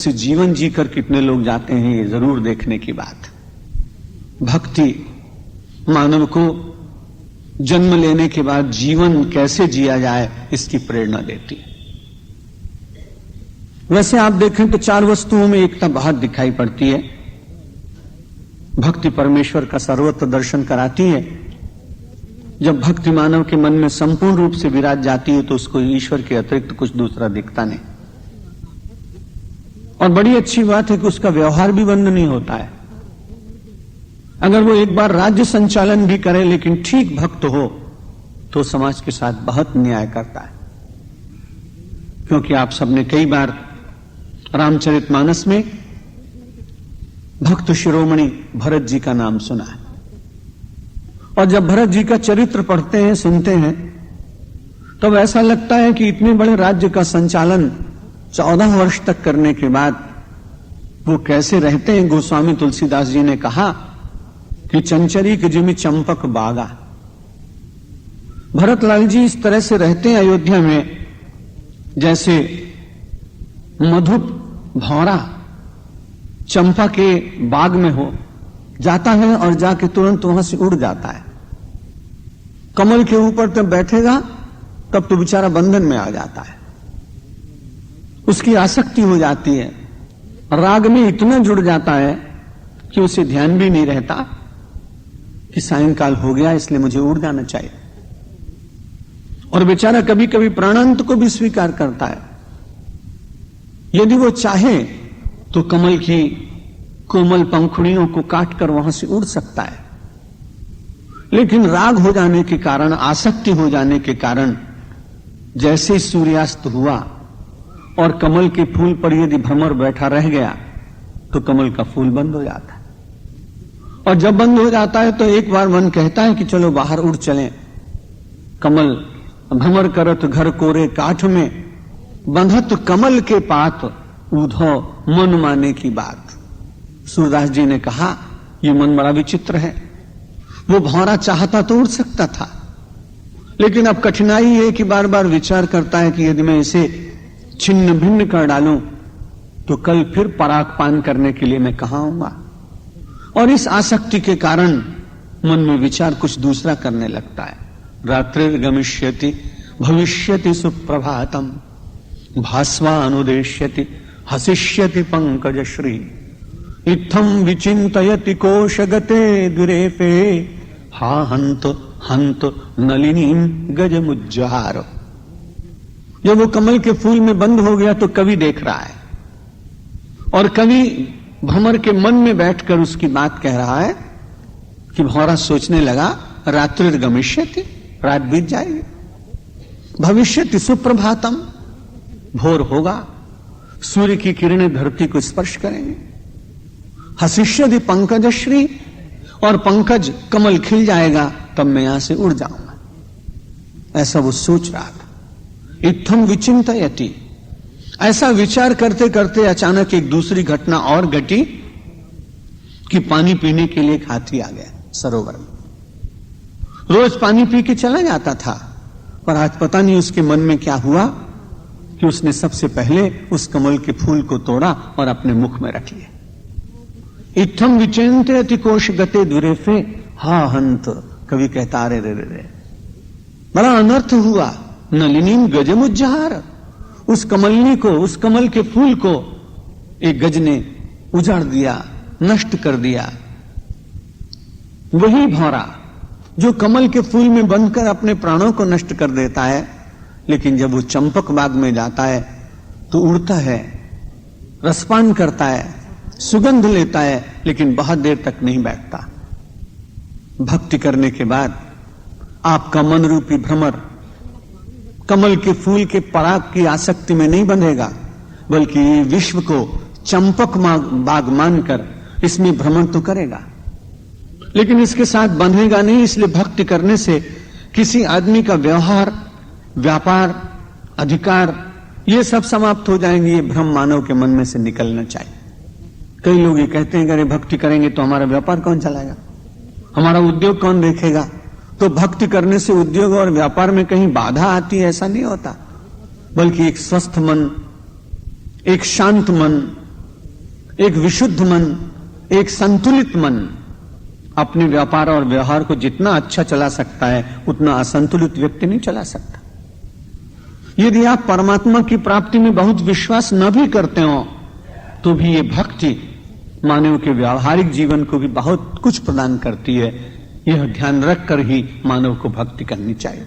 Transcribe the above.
से जीवन जीकर कितने लोग जाते हैं, ये जरूर देखने की बात। भक्ति मानव को जन्म लेने के बाद जीवन कैसे जिया जाए इसकी प्रेरणा देती है। वैसे आप देखें तो चार वस्तुओं में एकता बहुत दिखाई पड़ती है। भक्ति परमेश्वर का सर्वत्र दर्शन कराती है। जब भक्ति मानव के मन में संपूर्ण रूप से विराज जाती है तो उसको ईश्वर के अतिरिक्त कुछ दूसरा दिखता नहीं। और बड़ी अच्छी बात है कि उसका व्यवहार भी बंद नहीं होता है। अगर वो एक बार राज्य संचालन भी करे लेकिन ठीक भक्त हो तो समाज के साथ बहुत न्याय करता है। क्योंकि आप सबने कई बार रामचरितमानस में भक्त शिरोमणि भरत जी का नाम सुना है। और जब भरत जी का चरित्र पढ़ते हैं, सुनते हैं, तब ऐसा लगता है कि इतने बड़े राज्य का संचालन 14 वर्ष तक करने के बाद वो कैसे रहते हैं। गोस्वामी तुलसीदास जी ने कहा कि चंचरी के जिमी चंपक बागा। भरतलाल जी इस तरह से रहते हैं अयोध्या में जैसे मधुप भौरा चंपा के बाग में हो, जाता है और जाके तुरंत वहां से उड़ जाता है। कमल के ऊपर तब बैठेगा तब तो बेचारा बंधन में आ जाता है। उसकी आसक्ति हो जाती है, राग में इतना जुड़ जाता है कि उसे ध्यान भी नहीं रहता कि सायंकाल हो गया इसलिए मुझे उड़ जाना चाहिए। और बेचारा कभी कभी प्राणांत को भी स्वीकार करता है। यदि वो चाहे तो कमल की कोमल पंखुड़ियों को काटकर वहां से उड़ सकता है, लेकिन राग हो जाने के कारण, आसक्ति हो जाने के कारण जैसे सूर्यास्त हुआ और कमल के फूल पर यदि भ्रमर बैठा रह गया तो कमल का फूल बंद हो जाता है। और जब बंद हो जाता है तो एक बार मन कहता है कि चलो बाहर उड़ चलें। कमल भ्रमर करत घर कोरे काठ में, बंधत कमल के पात, ऊधो मन माने की बात। सूरदास जी ने कहा यह मन बड़ा विचित्र है। वो भौरा चाहता तो उड़ सकता था, लेकिन अब कठिनाई है कि बार बार विचार करता है कि यदि मैं इसे छिन्न भिन्न कर डालूं तो कल फिर पराग पान करने के लिए मैं कहां आऊंगा। और इस आसक्ति के कारण मन में विचार कुछ दूसरा करने लगता है। रात्रिर्गमिष्यति भविष्यति सुप्रभातम, भास्वा अनुदेश्यति हसिष्यति पंकजश्री, इत्थम विचिंतयति कोशगते दुरेफे, हा हंत हंत नलिनीम गजमुज्जहार। जब वो कमल के फूल में बंद हो गया तो कवि देख रहा है, और कवि भ्रमर के मन में बैठकर उसकी बात कह रहा है कि भौरा सोचने लगा रात्रिर्गमिष्यति, रात बीत जाएगी, भविष्यति सुप्रभातम, भोर होगा, सूर्य की किरणें धरती को स्पर्श करेंगे, हसिष्यति पंकजश्री, और पंकज कमल खिल जाएगा, तब मैं यहां से उड़ जाऊंगा। ऐसा वो सोच रहा था। इत्थम विचिंतयति, ऐसा विचार करते करते अचानक एक दूसरी घटना और घटी कि पानी पीने के लिए एक हाथी आ गया सरोवर में। रोज पानी पी के चला जाता था, पर आज पता नहीं उसके मन में क्या हुआ कि उसने सबसे पहले उस कमल के फूल को तोड़ा और अपने मुख में रख लिया। इत्थम विचिंतयति कोश गते दुरेफे, हा हंत। कवि कहता रे रे रे, बड़ा अनर्थ हुआ। नलिनीम गजमुज्जहार, उस कमलनी को, उस कमल के फूल को एक गज ने उजाड़ दिया, नष्ट कर दिया। वही भौरा जो कमल के फूल में बंधकर अपने प्राणों को नष्ट कर देता है, लेकिन जब वो चंपक बाग में जाता है तो उड़ता है, रसपान करता है, सुगंध लेता है, लेकिन बहुत देर तक नहीं बैठता। भक्ति करने के बाद आपका मन रूपी भ्रमर कमल के फूल के पराग की आसक्ति में नहीं बंधेगा, बल्कि विश्व को चंपक बाग मानकर इसमें भ्रमण तो करेगा, लेकिन इसके साथ बंधेगा नहीं। इसलिए भक्ति करने से किसी आदमी का व्यवहार, व्यापार, अधिकार, ये सब समाप्त हो जाएंगे। ये भ्रम मानव के मन में से निकलना चाहिए। कई लोग ये कहते हैं अरे भक्ति करेंगे तो हमारा व्यापार कौन चलाएगा, हमारा उद्योग कौन देखेगा। तो भक्ति करने से उद्योग और व्यापार में कहीं बाधा आती है, ऐसा नहीं होता, बल्कि एक स्वस्थ मन, एक शांत मन, एक विशुद्ध मन, एक संतुलित मन अपने व्यापार और व्यवहार को जितना अच्छा चला सकता है उतना असंतुलित व्यक्ति नहीं चला सकता। यदि आप परमात्मा की प्राप्ति में बहुत विश्वास न भी करते हो तो भी ये भक्ति मानव के व्यावहारिक जीवन को भी बहुत कुछ प्रदान करती है। यह ध्यान रखकर ही मानव को भक्ति करनी चाहिए।